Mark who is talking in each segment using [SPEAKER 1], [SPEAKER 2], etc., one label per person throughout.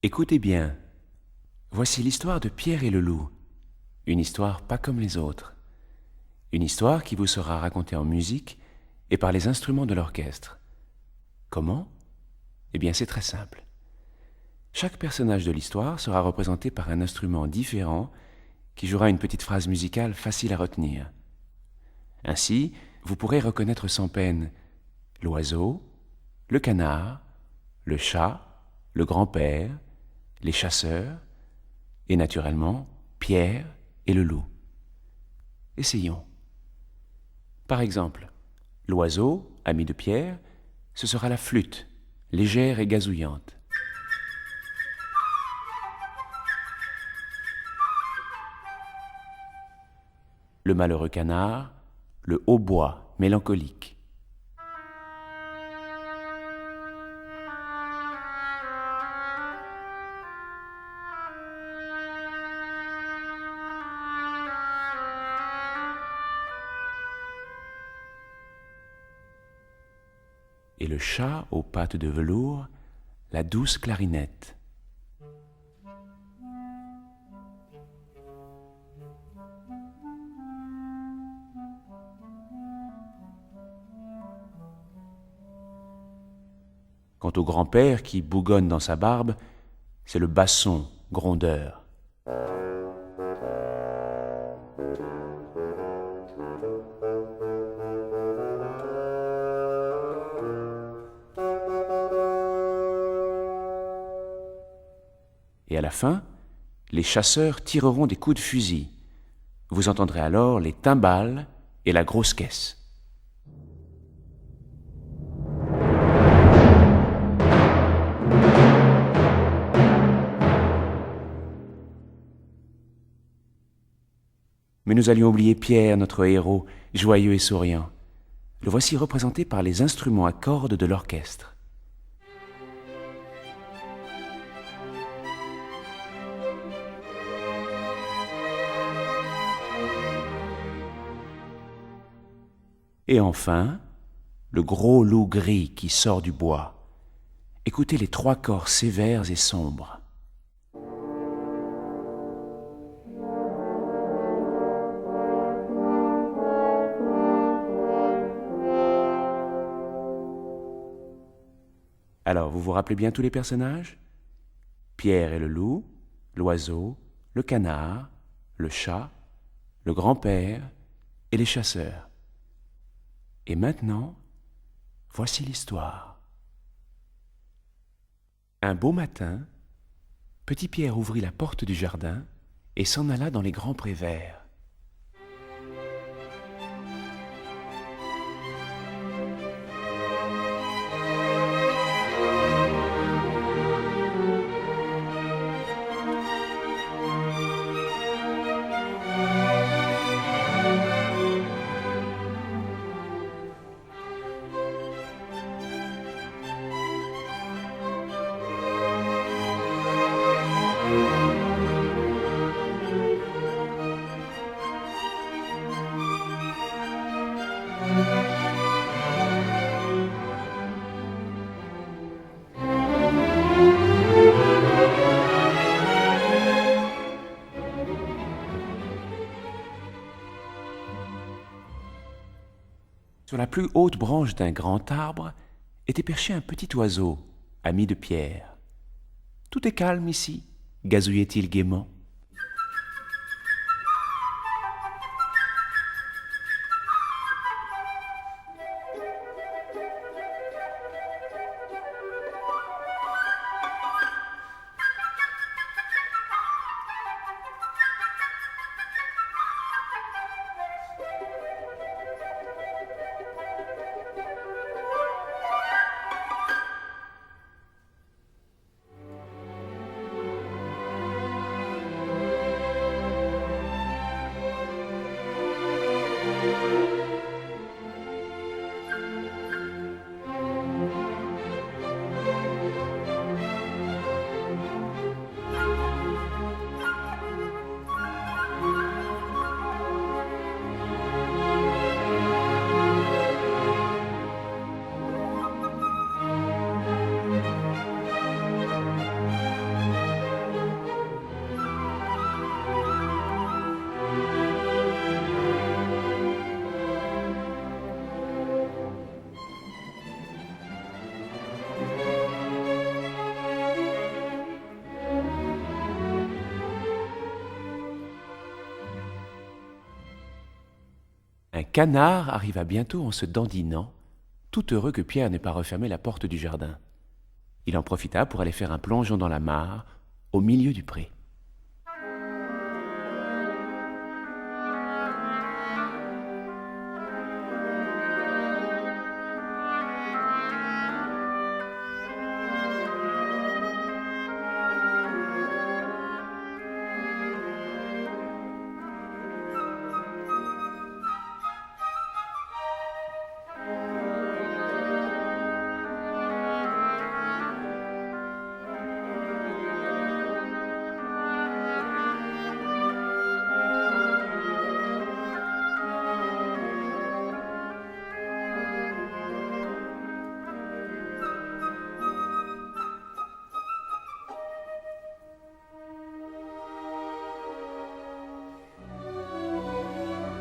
[SPEAKER 1] Écoutez bien, voici l'histoire de Pierre et le loup, une histoire pas comme les autres, une histoire qui vous sera racontée en musique et par les instruments de l'orchestre. Comment ? Eh bien c'est très simple. Chaque personnage de l'histoire sera représenté par un instrument différent qui jouera une petite phrase musicale facile à retenir. Ainsi, vous pourrez reconnaître sans peine l'oiseau, le canard, le chat, le grand-père, les chasseurs et naturellement Pierre et le loup. Essayons. Par exemple, l'oiseau, ami de Pierre, ce sera la flûte, légère et gazouillante. Le malheureux canard, le hautbois mélancolique. Et le chat aux pattes de velours, la douce clarinette. Quant au grand-père qui bougonne dans sa barbe, c'est le basson grondeur. Et à la fin, les chasseurs tireront des coups de fusil. Vous entendrez alors les timbales et la grosse caisse. Mais nous allions oublier Pierre, notre héros, joyeux et souriant. Le voici représenté par les instruments à cordes de l'orchestre. Et enfin, le gros loup gris qui sort du bois. Écoutez les trois corps sévères et sombres. Alors, vous vous rappelez bien tous les personnages ? Pierre et le loup, l'oiseau, le canard, le chat, le grand-père et les chasseurs. Et maintenant, voici l'histoire. Un beau matin, Petit Pierre ouvrit la porte du jardin et s'en alla dans les grands prés verts. Sur la plus haute branche d'un grand arbre était perché un petit oiseau, ami de Pierre. « Tout est calme ici », gazouillait-il gaiement. Un canard arriva bientôt en se dandinant, tout heureux que Pierre n'ait pas refermé la porte du jardin. Il en profita pour aller faire un plongeon dans la mare, au milieu du pré.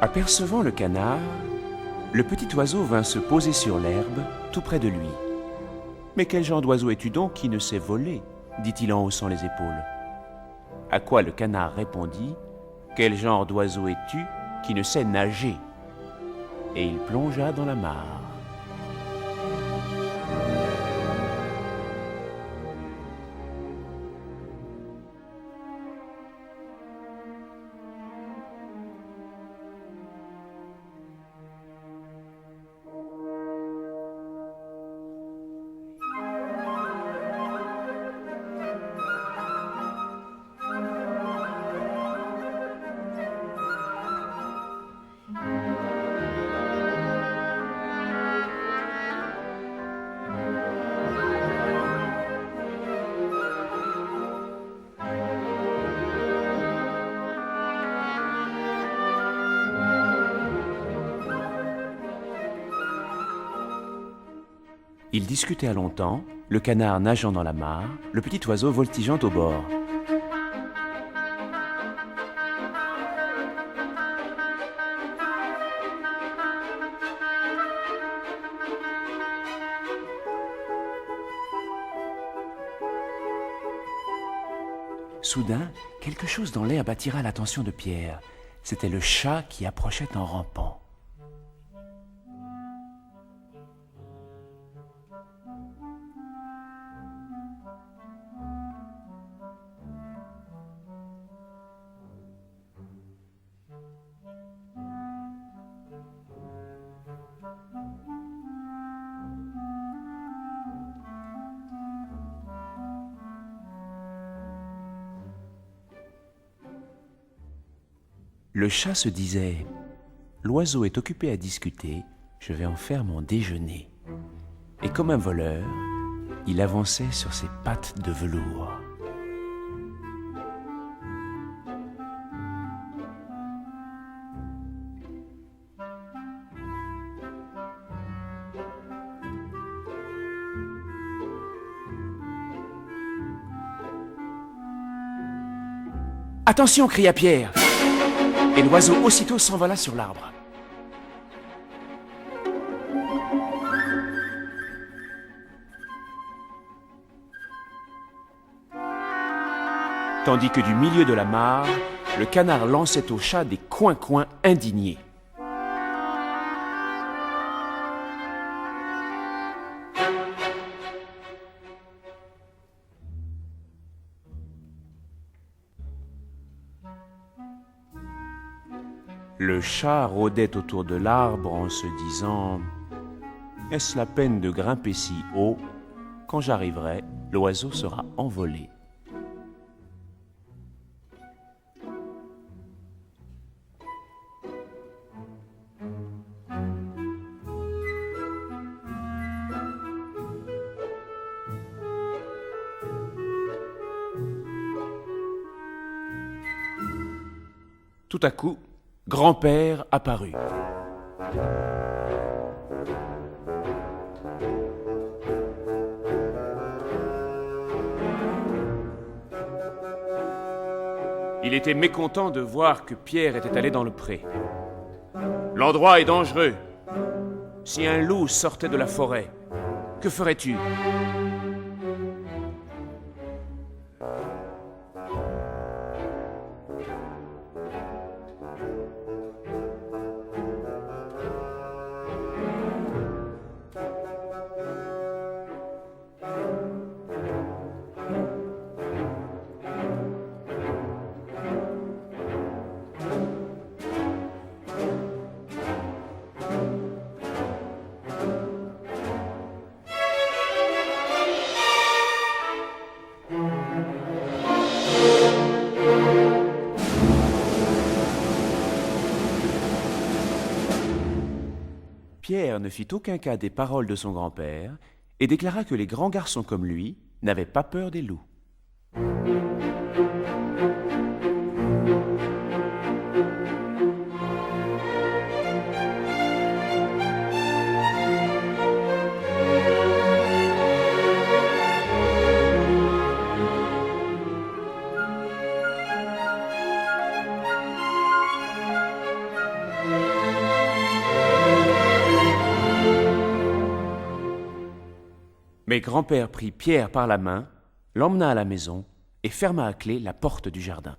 [SPEAKER 1] Apercevant le canard, le petit oiseau vint se poser sur l'herbe, tout près de lui. « Mais quel genre d'oiseau es-tu donc qui ne sait voler ?» dit-il en haussant les épaules. À quoi le canard répondit « Quel genre d'oiseau es-tu qui ne sait nager ?» Et il plongea dans la mare. Ils discutèrent longtemps, le canard nageant dans la mare, le petit oiseau voltigeant au bord. Soudain, quelque chose dans l'herbe attira l'attention de Pierre. C'était le chat qui approchait en rampant. Le chat se disait « L'oiseau est occupé à discuter, je vais en faire mon déjeuner. » Et comme un voleur, il avançait sur ses pattes de velours. « Attention !» cria Pierre. Et l'oiseau aussitôt s'envola sur l'arbre. Tandis que du milieu de la mare, le canard lançait au chat des coins-coins indignés. Le chat rôdait autour de l'arbre en se disant « Est-ce la peine de grimper si haut? Quand j'arriverai, l'oiseau sera envolé. » Tout à coup, grand-père apparut. Il était mécontent de voir que Pierre était allé dans le pré. « L'endroit est dangereux. Si un loup sortait de la forêt, que ferais-tu ? » Pierre ne fit aucun cas des paroles de son grand-père et déclara que les grands garçons comme lui n'avaient pas peur des loups. Mais grand-père prit Pierre par la main, l'emmena à la maison et ferma à clé la porte du jardin.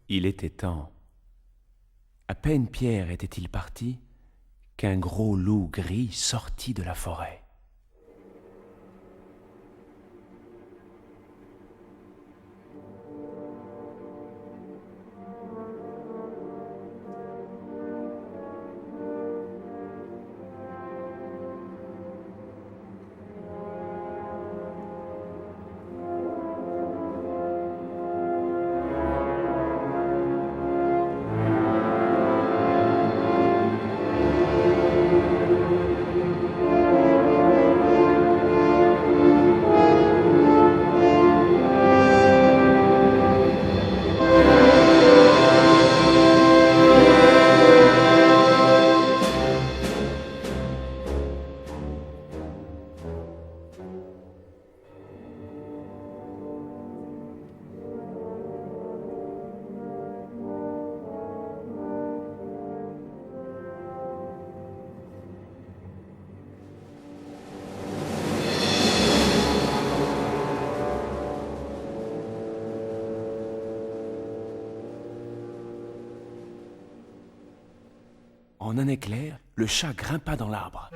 [SPEAKER 1] Il était temps. À peine Pierre était-il parti qu'un gros loup gris sortit de la forêt. En un éclair, le chat grimpa dans l'arbre.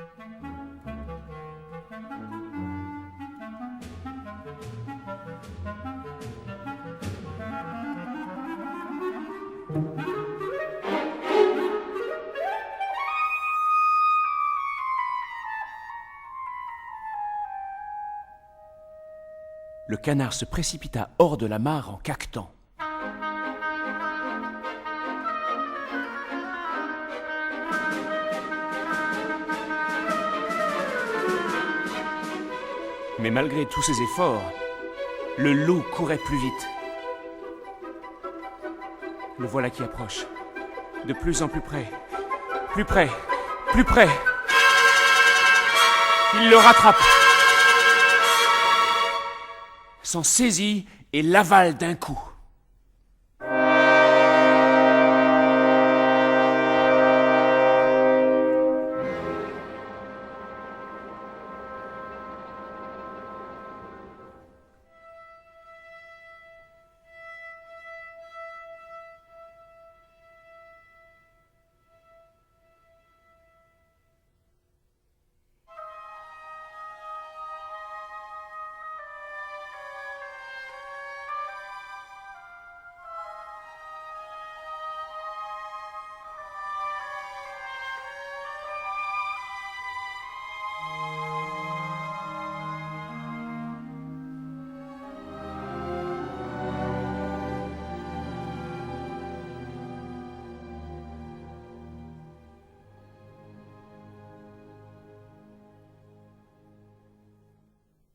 [SPEAKER 1] Le canard se précipita hors de la mare en caquetant. Mais malgré tous ses efforts, le loup courait plus vite. Le voilà qui approche, de plus en plus près, plus près, plus près. Il le rattrape, s'en saisit et l'avale d'un coup.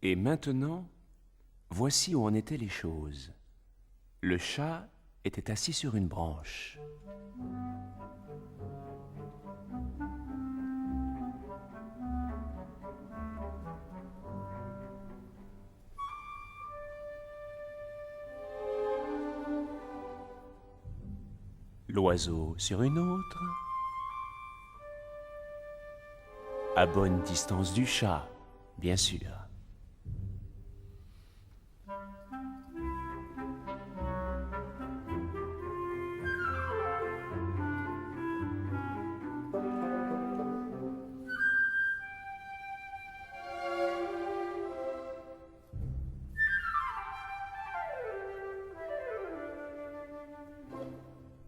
[SPEAKER 1] Et maintenant, voici où en étaient les choses. Le chat était assis sur une branche. L'oiseau sur une autre, à bonne distance du chat, bien sûr.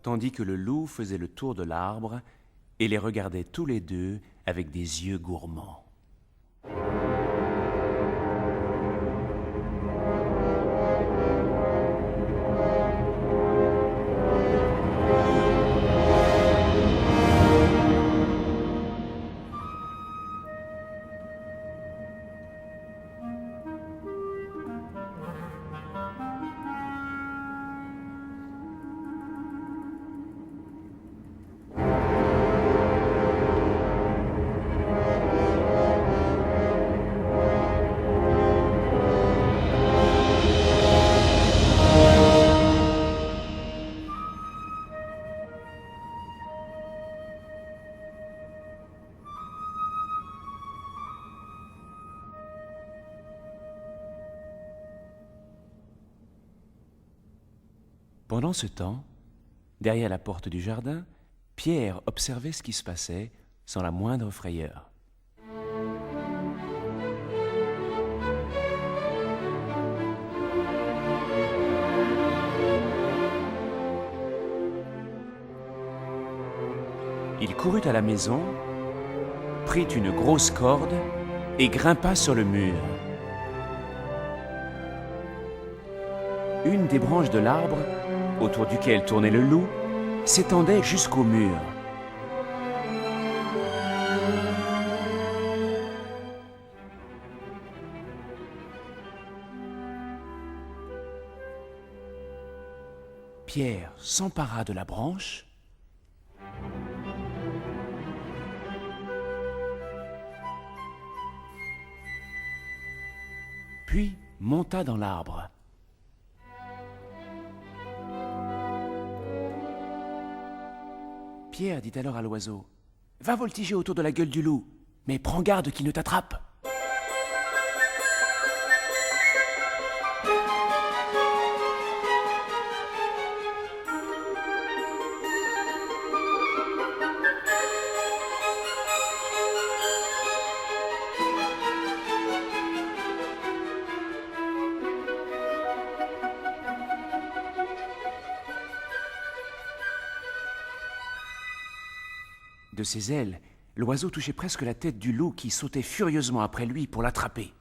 [SPEAKER 1] tandis que le loup faisait le tour de l'arbre et les regardait tous les deux avec des yeux gourmands. Pendant ce temps, derrière la porte du jardin, Pierre observait ce qui se passait sans la moindre frayeur. Il courut à la maison, prit une grosse corde et grimpa sur le mur. Une des branches de l'arbre, autour duquel tournait le loup, s'étendait jusqu'au mur. Pierre s'empara de la branche, puis monta dans l'arbre. Pierre dit alors à l'oiseau : « Va voltiger autour de la gueule du loup, mais prends garde qu'il ne t'attrape. » De ses ailes, l'oiseau touchait presque la tête du loup qui sautait furieusement après lui pour l'attraper.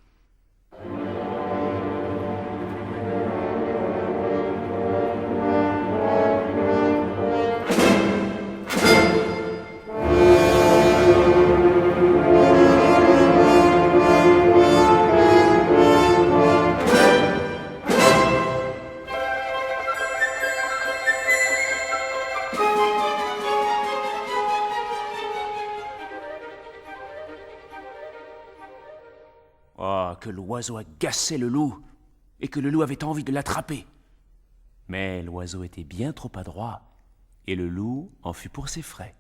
[SPEAKER 1] Oh, que l'oiseau agaçait le loup, et que le loup avait envie de l'attraper. Mais l'oiseau était bien trop adroit, et le loup en fut pour ses frais.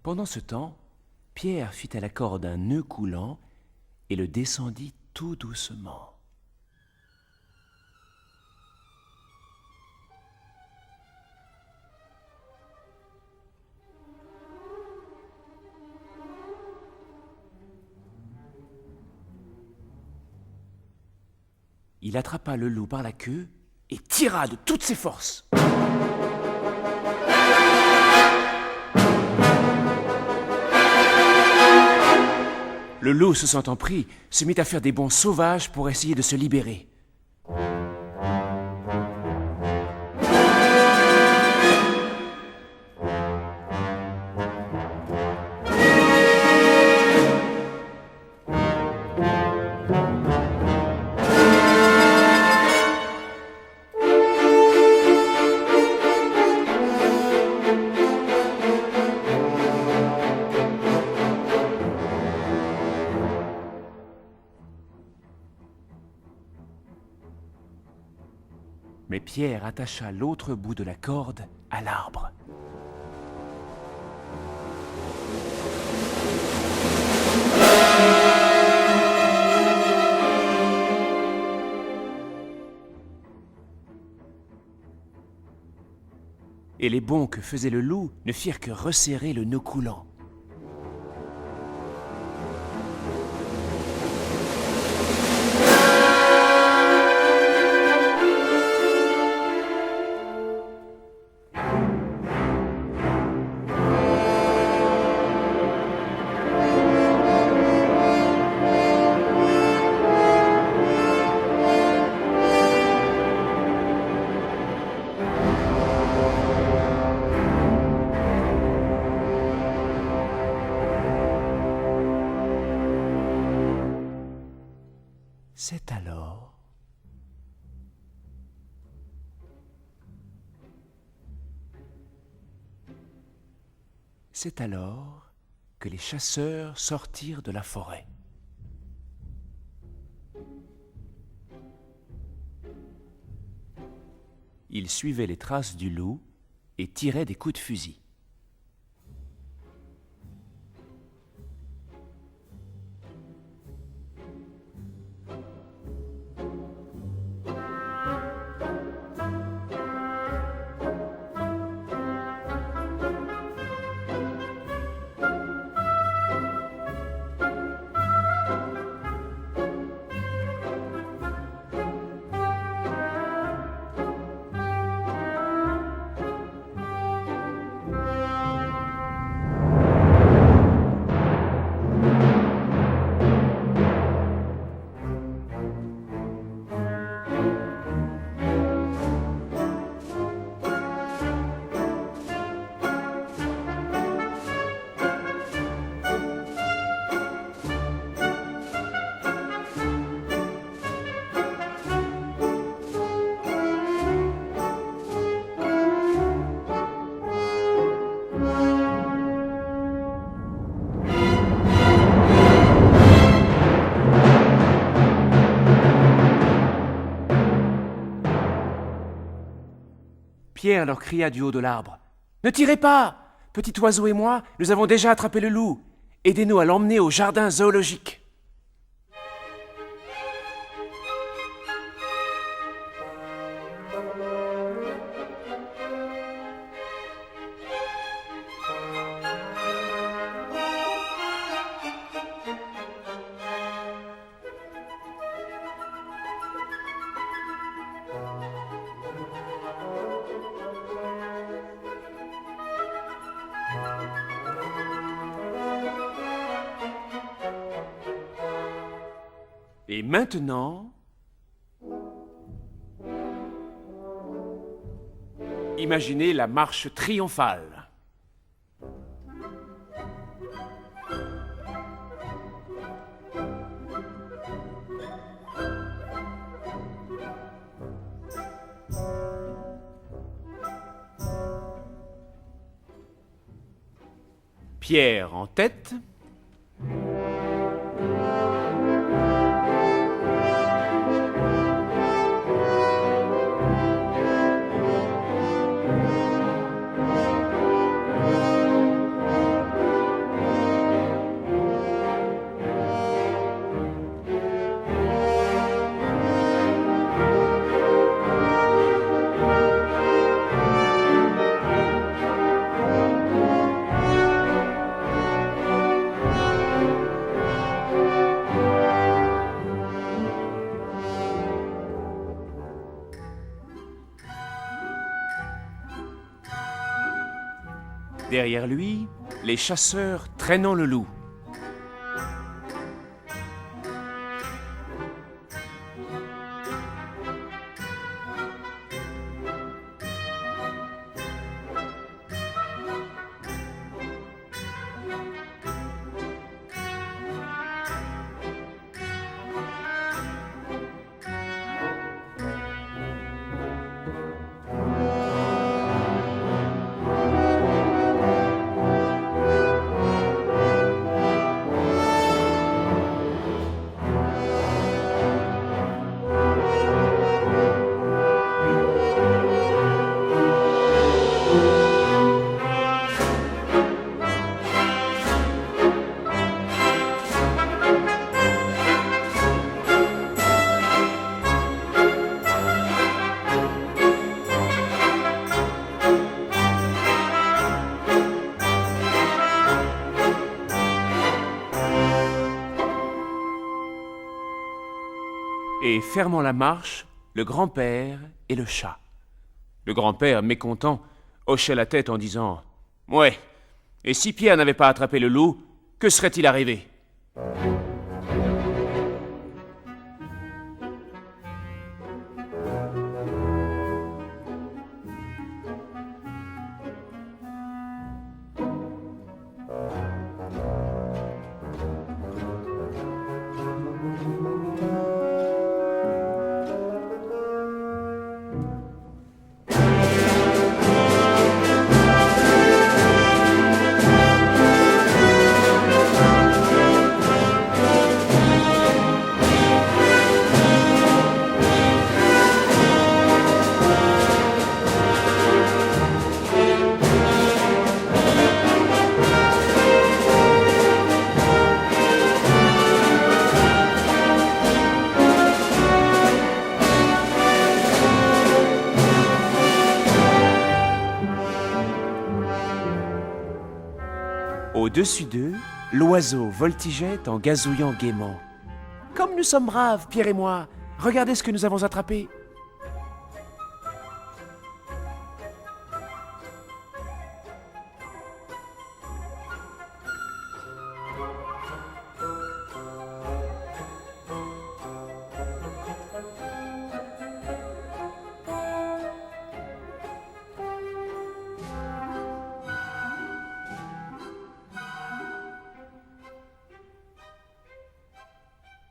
[SPEAKER 1] Pendant ce temps, Pierre fit à la corde un nœud coulant et le descendit tout doucement. Il attrapa le loup par la queue et tira de toutes ses forces. Le loup, se sentant pris, se mit à faire des bonds sauvages pour essayer de se libérer. Mais Pierre attacha l'autre bout de la corde à l'arbre. Et et les bonds que faisait le loup ne firent que resserrer le nœud coulant. C'est alors que les chasseurs sortirent de la forêt. Ils suivaient les traces du loup et tiraient des coups de fusil. Pierre leur cria du haut de l'arbre. « Ne tirez pas! Petit oiseau et moi, nous avons déjà attrapé le loup. Aidez-nous à l'emmener au jardin zoologique. » Et maintenant, imaginez la marche triomphale. Pierre en tête. Derrière lui, les chasseurs traînant le loup. et fermant la marche, le grand-père et le chat. Le grand-père, mécontent, hochait la tête en disant « Ouais, et si Pierre n'avait pas attrapé le loup, que serait-il arrivé ?» Au-dessus d'eux, l'oiseau voltigeait en gazouillant gaiement. « Comme nous sommes braves, Pierre et moi! Regardez ce que nous avons attrapé !»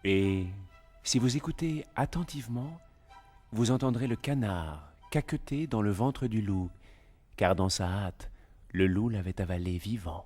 [SPEAKER 1] Et si vous écoutez attentivement, vous entendrez le canard caqueter dans le ventre du loup, car dans sa hâte, le loup l'avait avalé vivant.